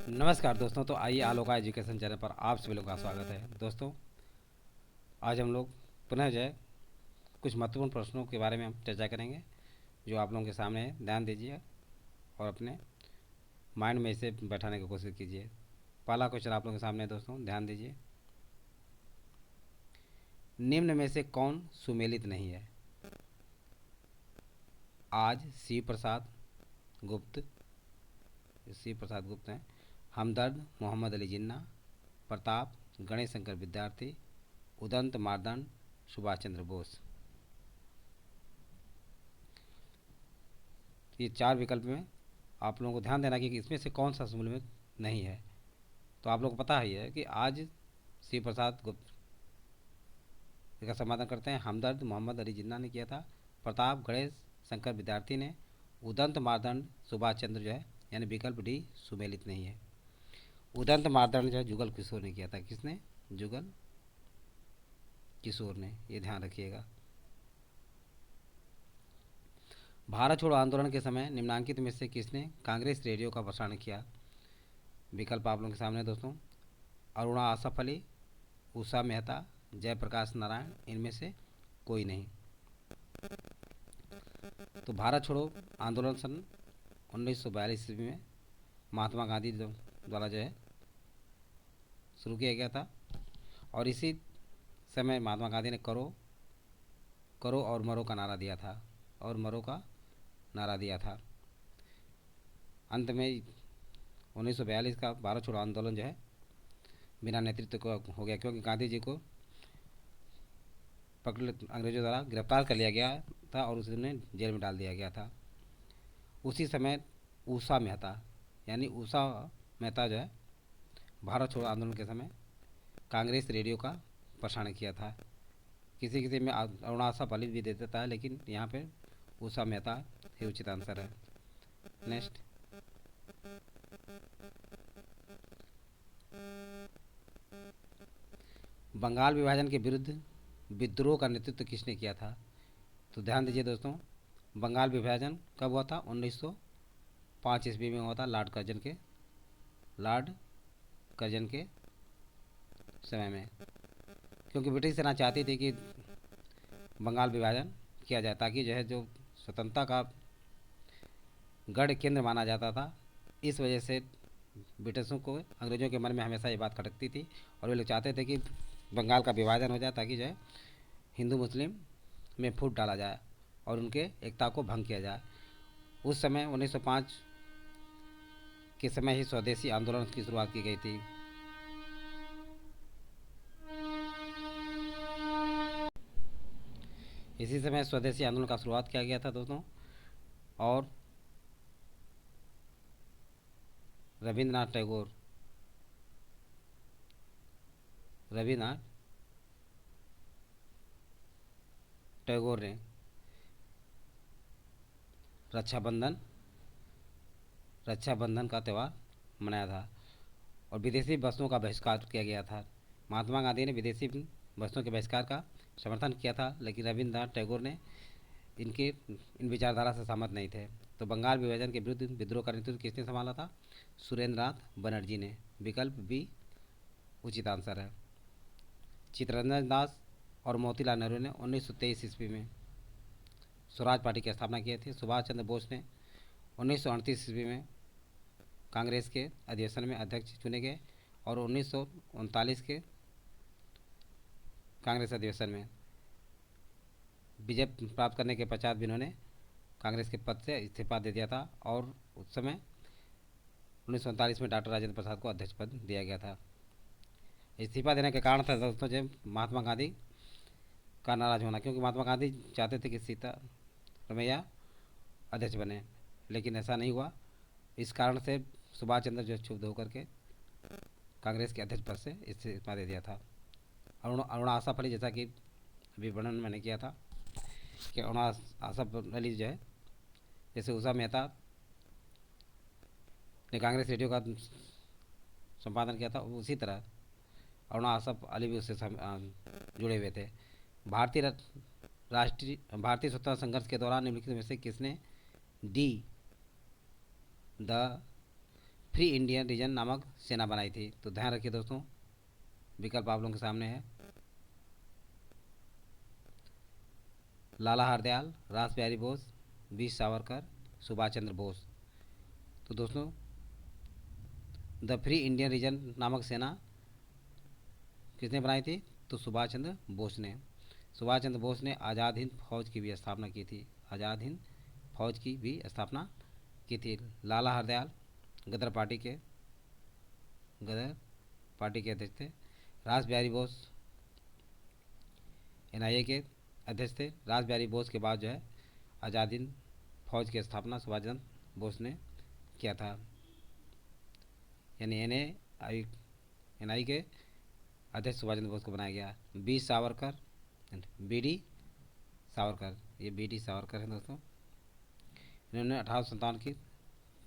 नमस्कार दोस्तों। तो आइए आलोका एजुकेशन चैनल पर आप सभी लोगों का स्वागत है। दोस्तों, आज हम लोग पुनः जो है कुछ महत्वपूर्ण प्रश्नों के बारे में हम चर्चा करेंगे जो आप लोगों के सामने है। ध्यान दीजिए और अपने माइंड में इसे बैठाने की कोशिश कीजिए। पहला क्वेश्चन आप लोगों के सामने है दोस्तों, ध्यान दीजिए। निम्न में से कौन सुमेलित नहीं है? आज गुप्त शिव प्रसाद गुप्त हैं। हमदर्द मोहम्मद अली जिन्ना, प्रताप गणेश शंकर विद्यार्थी, उदंत मार्दंड सुभाष चंद्र बोस। ये चार विकल्प में आप लोगों को ध्यान देना कि इसमें से कौन सा सुमेलित नहीं है। तो आप लोगों को पता ही है कि आज शिव प्रसाद गुप्त का समाधान करते हैं। हमदर्द मोहम्मद अली जिन्ना ने किया था, प्रताप गणेश शंकर विद्यार्थी ने, उदंत मार्दंड सुभाष चंद्र जो है यानी विकल्प डी सुमेलित नहीं है। उदंत मार्दंड जो है जुगल किशोर ने किया था। किसने? जुगल किशोर ने, ये ध्यान रखिएगा। भारत छोड़ो आंदोलन के समय निम्नांकित में से किसने कांग्रेस रेडियो का प्रसारण किया? विकल्प आप लोगों के सामने दोस्तों, अरुणा आसफ अली, उषा मेहता, जयप्रकाश नारायण, इनमें से कोई नहीं। तो भारत छोड़ो आंदोलन सन 1942 ईस्वी में महात्मा गांधी द्वारा जो है शुरू किया गया था और इसी समय महात्मा गांधी ने करो करो और मरो का नारा दिया था अंत में 1942 का भारत छोड़ो आंदोलन जो है बिना नेतृत्व को हो गया, क्योंकि गांधी जी को पकड़ अंग्रेजों द्वारा गिरफ्तार कर लिया गया था और उन्हें जेल में डाल दिया गया था। उसी समय उषा मेहता जो है भारत छोड़ो आंदोलन के समय कांग्रेस रेडियो का प्रसारण किया था। किसी किसी में अरुणासा पलित भी दे देता है, लेकिन यहाँ पे उषा मेहता ही उचित आंसर है। नेक्स्ट, बंगाल विभाजन के विरुद्ध विद्रोह का नेतृत्व किसने किया था? तो ध्यान दीजिए दोस्तों, बंगाल विभाजन कब हुआ था? 1905 ईस्वी में हुआ था, लॉर्ड कर्जन के समय में, क्योंकि ब्रिटिश सेना चाहती थी कि बंगाल विभाजन किया जाए ताकि जो है जो स्वतंत्रता का गढ़ केंद्र माना जाता था। इस वजह से ब्रिटिशों को, अंग्रेज़ों के मन में हमेशा ये बात खटकती थी और वे लोग चाहते थे कि बंगाल का विभाजन हो जाए ताकि जो है हिंदू मुस्लिम में फूट डाला जाए और उनके एकता को भंग किया जाए। उस समय 1905 के समय ही स्वदेशी आंदोलन की शुरुआत की गई थी। इसी समय स्वदेशी आंदोलन का शुरुआत किया गया था दोस्तों और रविंद्रनाथ टैगोर ने रक्षाबंधन का त्यौहार मनाया था और विदेशी वस्तुओं का बहिष्कार किया गया था। महात्मा गांधी ने विदेशी वस्तुओं के बहिष्कार का समर्थन किया था, लेकिन रविंद्रनाथ टैगोर ने इन विचारधारा से सहमत नहीं थे। तो बंगाल विभाजन के विरुद्ध विद्रोह का नेतृत्व किसने संभाला था? सुरेंद्रनाथ बनर्जी ने। विकल्प बी उचित आंसर है। चित्तरंजन दास और मोतीलाल नेहरू ने 1923 ईस्वी में स्वराज पार्टी की स्थापना की थी। सुभाष चंद्र बोस ने 1938 ईस्वी में कांग्रेस के अधिवेशन में अध्यक्ष चुने गए और 1939 के कांग्रेस अधिवेशन में विजय प्राप्त करने के पश्चात भी इन्होंने कांग्रेस के पद से इस्तीफा दे दिया था और उस समय 1939 में डॉक्टर राजेंद्र प्रसाद को अध्यक्ष पद दिया गया था। इस्तीफा देने के कारण था दोस्तों जब महात्मा गांधी का नाराज होना, क्योंकि महात्मा गांधी चाहते थे कि सीतारमैया अध्यक्ष बने, लेकिन ऐसा नहीं हुआ। इस कारण से सुभाष चंद्र जो क्षुब्ध होकर के कांग्रेस के अध्यक्ष पद से इस्तीफा दे दिया था। अरुणा आसफ अली, जैसा कि अभी वर्णन मैंने किया था कि अरुणा आसफ अली जो है, जैसे उषा मेहता ने कांग्रेस रेडियो का संपादन किया था, उसी तरह अरुणा आसफ अली भी उससे जुड़े हुए थे। भारतीय स्वतंत्रता संघर्ष के दौरान निम्नलिखित में से किसने D the free Indian reason नामक सेना बनाई थी? तो ध्यान रखिए दोस्तों, विकल्प आप लोगों के सामने है। लाला हरदयाल, रास बिहारी बोस, वीर सावरकर, सुभाष चंद्र बोस। तो दोस्तों, द फ्री इंडियन रीजन नामक सेना किसने बनाई थी? तो सुभाष चंद्र बोस ने। सुभाष चंद्र बोस ने आज़ाद हिंद फौज की भी स्थापना की थी। आज़ाद हिंद फौज की भी स्थापना की थी। लाला हरदयाल गदर पार्टी के अध्यक्ष थे। रास बिहारी बोस एनआईए के अध्यक्ष थे। रास बिहारी बोस के बाद जो है आज़ाद हिंद फौज की स्थापना सुभाष चंद्र बोस ने किया था। यानी एनआई के अध्यक्ष सुभाष चंद्र बोस को बनाया गया। B Savarkar, B D Savarkar, ये बी डी सावरकर हैं दोस्तों। इन्होंने 1857 की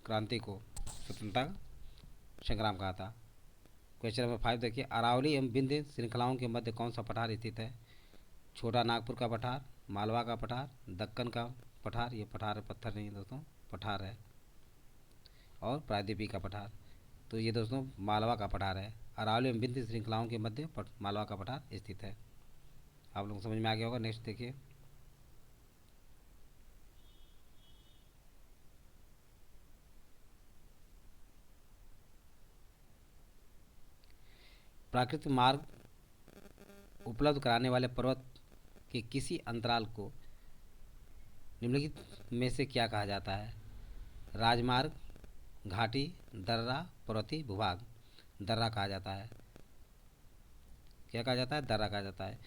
क्रांति को स्वतंत्रता संग्राम कहा था। क्वेश्चन नंबर 5 देखिए, अरावली एवं विंध्य श्रृंखलाओं के मध्य कौन सा पठार स्थित है? छोटा नागपुर का पठार, मालवा का पठार, दक्कन का पठार, ये पठार पत्थर नहीं है दोस्तों, पठार है, और प्रायद्वीपीय का पठार। तो ये दोस्तों मालवा का पठार है। अरावली एवं विंध्य श्रृंखलाओं के मध्य मालवा का पठार स्थित है। आप लोगों को समझ में आ गया होगा। नेक्स्ट देखिए, प्राकृतिक मार्ग उपलब्ध कराने वाले पर्वत के किसी अंतराल को निम्नलिखित में से क्या कहा जाता है? राजमार्ग, घाटी, दर्रा, पर्वतीय भूभाग। दर्रा कहा जाता है। क्या कहा जाता है? दर्रा कहा जाता है।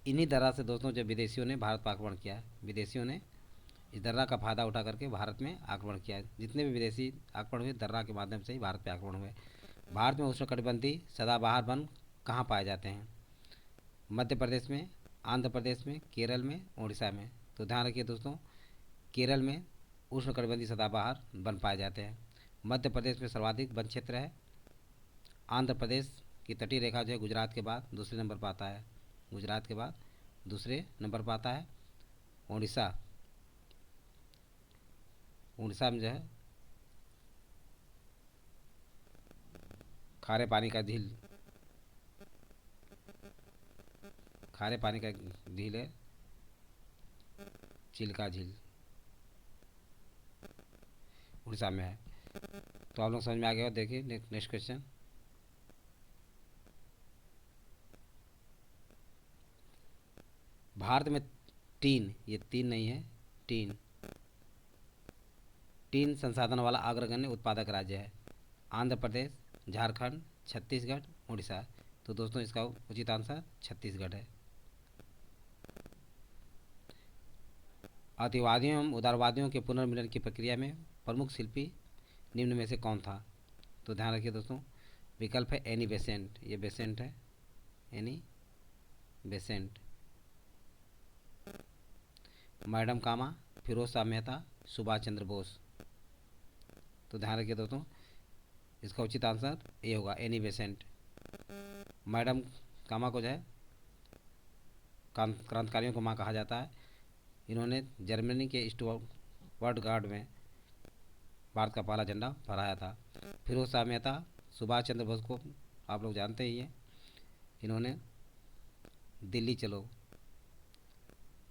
इन्हीं दर्रा से दोस्तों जब विदेशियों ने भारत पर आक्रमण किया, विदेशियों ने इस दर्रा का फायदा उठा करके भारत में आक्रमण किया। जितने भी विदेशी आक्रमण हुए दर्रा के माध्यम से ही भारत पर आक्रमण हुए। भारत में उष्णकटिबंधीय सदाबहार वन कहाँ पाए जाते हैं? मध्य प्रदेश में, आंध्र प्रदेश में, केरल में, उड़ीसा में। तो ध्यान रखिए दोस्तों, केरल में उष्णकटिबंधीय सदाबहार वन पाए जाते हैं। मध्य प्रदेश में सर्वाधिक वन क्षेत्र है। आंध्र प्रदेश की तटीय रेखा जो है गुजरात के बाद दूसरे नंबर पर आता है। गुजरात के बाद दूसरे नंबर पर आता है उड़ीसा। उड़ीसा में जो है खारे पानी का झील, खारे पानी का झील है चिल्का झील, उड़ीसा में है। तो आप लोग समझ में आ गया। देखिए नेक्स्ट क्वेश्चन, भारत में टीन, ये तीन नहीं है, टीन, टीन संसाधन वाला अग्रगण्य उत्पादक राज्य है। आंध्र प्रदेश, झारखंड, छत्तीसगढ़, उड़ीसा। तो दोस्तों इसका उचित आंसर छत्तीसगढ़ है। अतिवादियों एवं उदारवादियों के पुनर्मिलन की प्रक्रिया में प्रमुख शिल्पी निम्न में से कौन था? तो ध्यान रखिए दोस्तों, विकल्प है एनी बेसेंट, ये बेसेंट है, एनी बेसेंट, मैडम कामा, फिरोज शाह मेहता, सुभाष चंद्र बोस। तो ध्यान रखिए दोस्तों, इसका उचित आंसर ये होगा एनी बेसेंट। मैडम कामा को जो है क्रांतिकारियों को माँ कहा जाता है। इन्होंने जर्मनी के स्टुअर्ट गार्ड में भारत का पहला झंडा फहराया था। फिरोज शाह मेहता, सुभाष चंद्र बोस को आप लोग जानते ही हैं। इन्होंने दिल्ली चलो,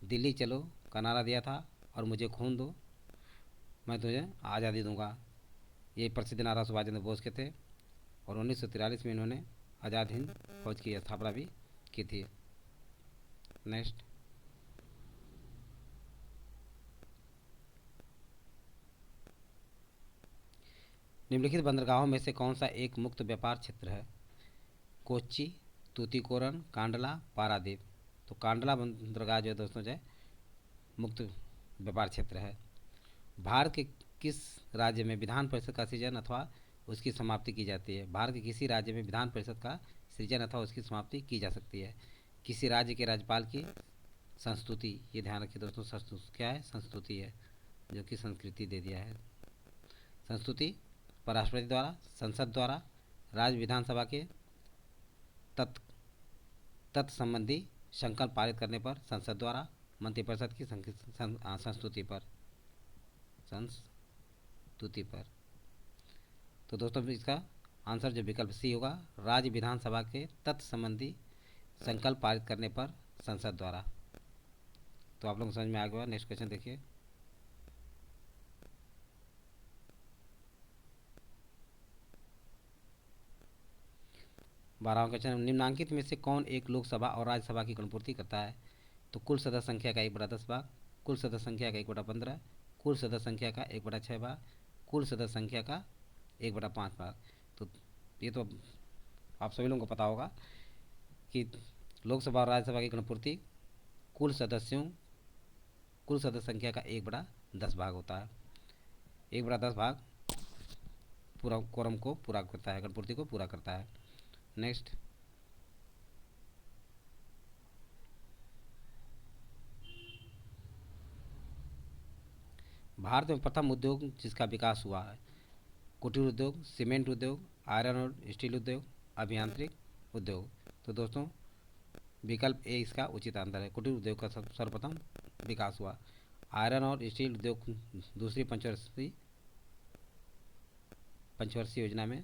दिल्ली चलो का नारा दिया था, और मुझे खून दो मैं तुझे आज़ादी दूंगा। ये प्रसिद्ध नारा सुभाष चंद्र बोस के थे। और 1943 में इन्होंने आज़ाद हिंद फौज की स्थापना भी की थी। नेक्स्ट, निम्नलिखित बंदरगाहों में से कौन सा एक मुक्त व्यापार क्षेत्र है? कोच्चि, तूतीकोरन, कांडला, पारादीप। तो कांडला बंदरगाह जो है दोस्तों जो है मुक्त व्यापार क्षेत्र है। भारत के किस राज्य में विधान परिषद का सृजन अथवा उसकी समाप्ति की जाती है? भारत के किसी राज्य में विधान परिषद का सृजन अथवा उसकी समाप्ति की जा सकती है? किसी राज्य के राज्यपाल की संस्तुति, ये ध्यान रखिए दोस्तों, संस्तुति क्या है? संस्तुति है, जो कि संस्कृति दे दिया है। संस्तुति पर राष्ट्रपति द्वारा, संसद द्वारा, राज्य विधानसभा के तत्संबंधी संकल्प पारित करने पर संसद द्वारा, मंत्रिपरिषद की संस्तुति पर, संस्तुति पर। तो दोस्तों इसका आंसर जो विकल्प सी होगा, राज्य विधानसभा के तत्व संबंधी संकल्प पारित करने पर संसद द्वारा। तो आप लोग समझ में आ गया। नेक्स्ट क्वेश्चन देखिए। 12वां क्वेश्चन, निम्नांकित में से कौन एक लोकसभा और राज्यसभा की गणपूर्ति करता है? तो कुल सदस्य संख्या का 1/10 भाग, कुल सदस्य संख्या का 1/15, कुल सदस्य संख्या का 1/6 भाग, कुल सदस्य संख्या का 1/5 भाग। तो ये तो आप सभी लोगों को पता होगा कि लोकसभा और राज्यसभा की गणपूर्ति कुल सदस्य संख्या का 1/10 भाग होता है। 1/10 भाग पूरा कोरम को पूरा करता है, गणपूर्ति को पूरा करता है। नेक्स्ट, भारत में प्रथम उद्योग जिसका विकास हुआ है, कुटीर उद्योग, सीमेंट उद्योग, आयरन और स्टील उद्योग, अभियांत्रिक उद्योग। तो दोस्तों विकल्प ए इसका उचित आंसर है। कुटीर उद्योग का सर्वप्रथम विकास हुआ। आयरन और स्टील उद्योग दूसरी पंचवर्षीय योजना में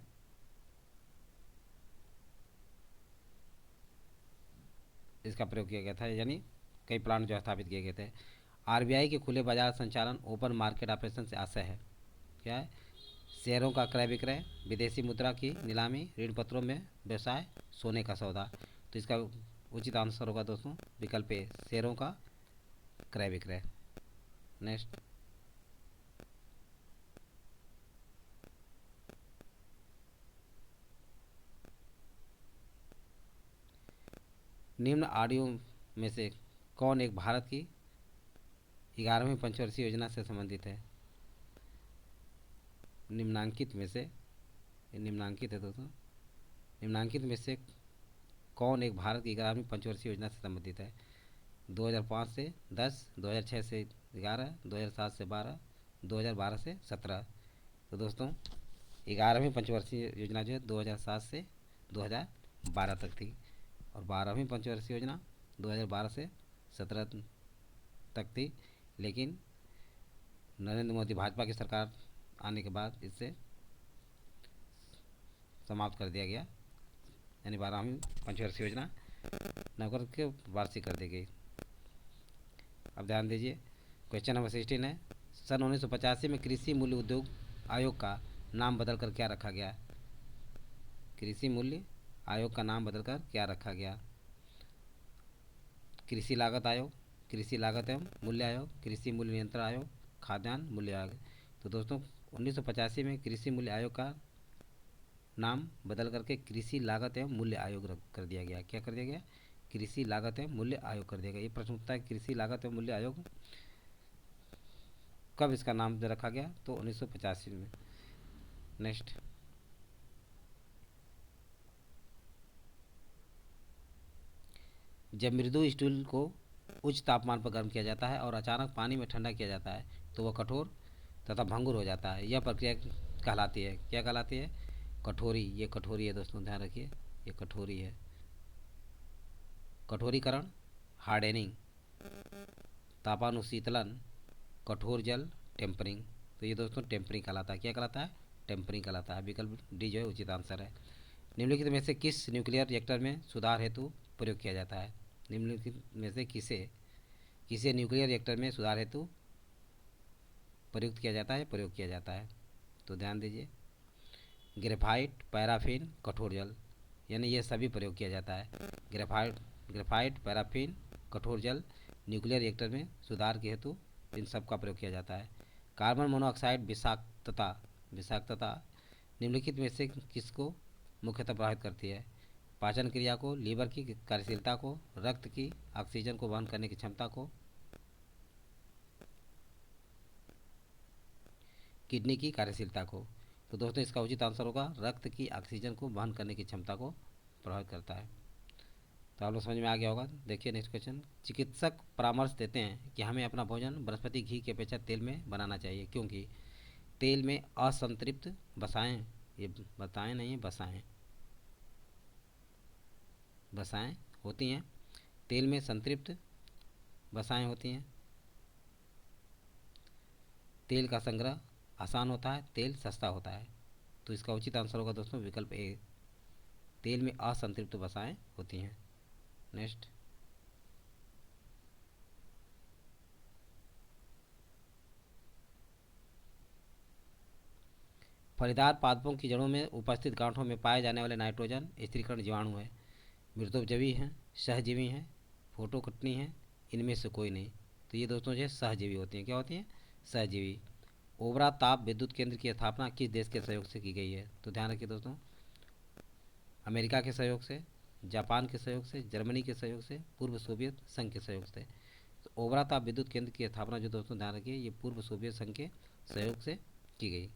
इसका प्रयोग किया गया था, यानी कई प्लांट जो स्थापित किए गए थे। आरबीआई के खुले बाजार संचालन ओपन मार्केट ऑपरेशन से आशय है क्या है? शेयरों का क्रय विक्रय, विदेशी मुद्रा की नीलामी, ऋण पत्रों में व्यवसाय, सोने का सौदा। तो इसका उचित आंसर होगा दोस्तों विकल्प ए, शेयरों का क्रय विक्रय। नेक्स्ट, निम्न आडियो में से कौन एक भारत की 11वीं पंचवर्षीय योजना से संबंधित है? निम्नांकित में से, निम्नांकित है दोस्तों, निम्नांकित में से कौन एक भारत की 11वीं पंचवर्षीय योजना से संबंधित है? 2005 से 10, 2006 से 11, 2007 से 12, 2012 से 17। तो दोस्तों 11वीं पंचवर्षीय योजना जो है 2007 से 2012 तक थी, और 12वीं पंचवर्षीय योजना 2012 से 17 तक थी। लेकिन नरेंद्र मोदी भाजपा की सरकार आने के बाद इसे समाप्त कर दिया गया, यानी 12वीं पंचवर्षीय योजना नवकर के वार्षिक कर दी गई। अब ध्यान दीजिए, क्वेश्चन नंबर 16 है, सन 1985 में कृषि मूल्य उद्योग आयोग का नाम बदलकर क्या रखा गया? कृषि मूल्य आयोग का नाम बदलकर क्या रखा गया? कृषि लागत आयोग, कृषि लागत एवं मूल्य आयोग, कृषि मूल्य नियंत्रण आयोग, खाद्यान्न मूल्य आयोग। तो दोस्तों 1985 में कृषि मूल्य आयोग का नाम बदल करके कृषि लागत एवं मूल्य आयोग कर दिया गया। क्या कर दिया गया? कृषि लागत एवं मूल्य आयोग कर दिया गया। ये प्रश्न उठता है, कृषि लागत एवं मूल्य आयोग कब इसका नाम रखा गया? तो 1985 में। नेक्स्ट, जब मृदु स्टील को उच्च तापमान पर गर्म किया जाता है और अचानक पानी में ठंडा किया जाता है तो वह कठोर तथा भंगुर हो जाता है। यह प्रक्रिया कहलाती है, क्या कहलाती है? कठोरी। ये कठोरी है दोस्तों, ध्यान रखिए, ये कठोरी है। कठोरीकरण, हार्डेनिंग, तापानुशीतलन, कठोर जल, टेम्परिंग। तो ये दोस्तों टेम्परिंग कहलाता है। क्या कहलाता है? टेम्परिंग कहलाता है। विकल्प डी जो है उचित आंसर है। निम्नलिखित में से किस न्यूक्लियर रिएक्टर में सुधार हेतु प्रयोग किया जाता है? निम्नलिखित में से किसे न्यूक्लियर रिएक्टर में सुधार हेतु प्रयुक्त किया जाता है, प्रयोग किया जाता है? तो ध्यान दीजिए, ग्रेफाइट, पैराफिन, कठोर जल, यानी ये सभी प्रयोग किया जाता है। ग्रेफाइट, पैराफिन, कठोर जल न्यूक्लियर रिएक्टर में सुधार के हेतु इन सब का प्रयोग किया जाता है। कार्बन मोनोऑक्साइड विषाक्तता निम्नलिखित में से किसको मुख्यतः प्रभावित करती है? पाचन क्रिया को, लीवर की कार्यशीलता को, रक्त की ऑक्सीजन को वहन करने की क्षमता को, किडनी की कार्यशीलता को। तो दोस्तों इसका उचित आंसर होगा रक्त की ऑक्सीजन को वहन करने की क्षमता को प्रभावित करता है। तो आप लोग समझ में आ गया होगा। देखिए नेक्स्ट क्वेश्चन, चिकित्सक परामर्श देते हैं कि हमें अपना भोजन वनस्पति घी की अपेक्षा तेल में बनाना चाहिए क्योंकि तेल में असंतृप्त वसाएं, ये बताएं नहीं, वसाएं होती हैं, तेल में संतृप्त वसाएं होती हैं, तेल का संग्रह आसान होता है, तेल सस्ता होता है। तो इसका उचित आंसर होगा दोस्तों विकल्प ए, तेल में असंतृप्त वसाएं होती हैं। नेक्स्ट, फलीदार पादपों की जड़ों में उपस्थित गांठों में पाए जाने वाले नाइट्रोजन स्थिरीकरण जीवाणु है, मृतोपजीवी हैं, सहजीवी हैं, फोटोकटनी हैं, इनमें से कोई नहीं। तो ये दोस्तों जो है सहजीवी होती हैं। क्या होती हैं? सहजीवी। ओबरा ताप विद्युत केंद्र की स्थापना किस देश के सहयोग से की गई है? तो ध्यान रखिए दोस्तों, अमेरिका के सहयोग से, जापान के सहयोग से, जर्मनी के सहयोग से, पूर्व सोवियत संघ के सहयोग से। तो ओबरा ताप विद्युत केंद्र की स्थापना जो दोस्तों ध्यान रखिए ये पूर्व सोवियत संघ के सहयोग से की गई।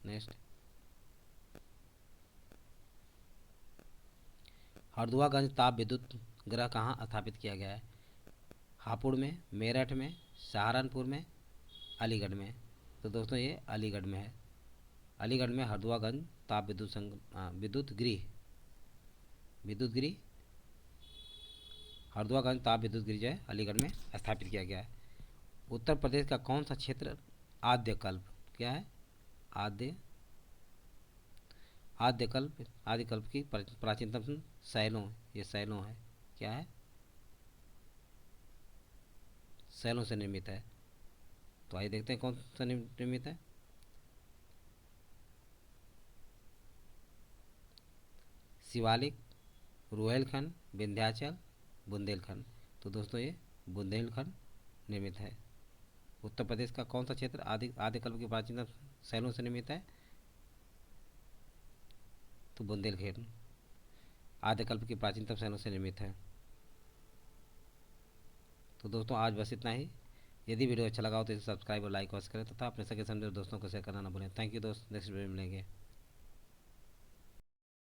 नेक्स्ट, हरदुआगंज ताप विद्युत गृह कहाँ स्थापित किया गया है? हापुड़ में, मेरठ में, सहारनपुर में, अलीगढ़ में। तो दोस्तों ये अलीगढ़ में है। अलीगढ़ में हरदुआगंज ताप विद्युत गृह हरदुआगंज ताप विद्युत गृह जो है अलीगढ़ में स्थापित किया गया है। उत्तर प्रदेश का कौन सा क्षेत्र आद्यकल्प, क्या है? आद्य आद्यकल्प आदिकल्प की प्राचीनतम शैलों, ये शैलों है। क्या है? शैलों से निर्मित है। तो आइए देखते हैं कौन सा निर्मित है। शिवालिक, रुहेलखंड, विंध्याचल, बुंदेलखंड। तो दोस्तों ये बुंदेलखंड निर्मित है। उत्तर प्रदेश का कौन सा क्षेत्र आदिकल्प की प्राचीनतम शैलों से निर्मित है? तो बुंदेलखंड आदिकल्प की प्राचीनतम शैलों से निर्मित है। तो दोस्तों आज बस इतना ही। यदि वीडियो अच्छा लगा हो तो इसे सब्सक्राइब और लाइक अवश्य करें तथा अपने सगे समझे दोस्तों को शेयर करना ना भूलें। थैंक यू दोस्त, नेक्स्ट वीडियो में मिलेंगे।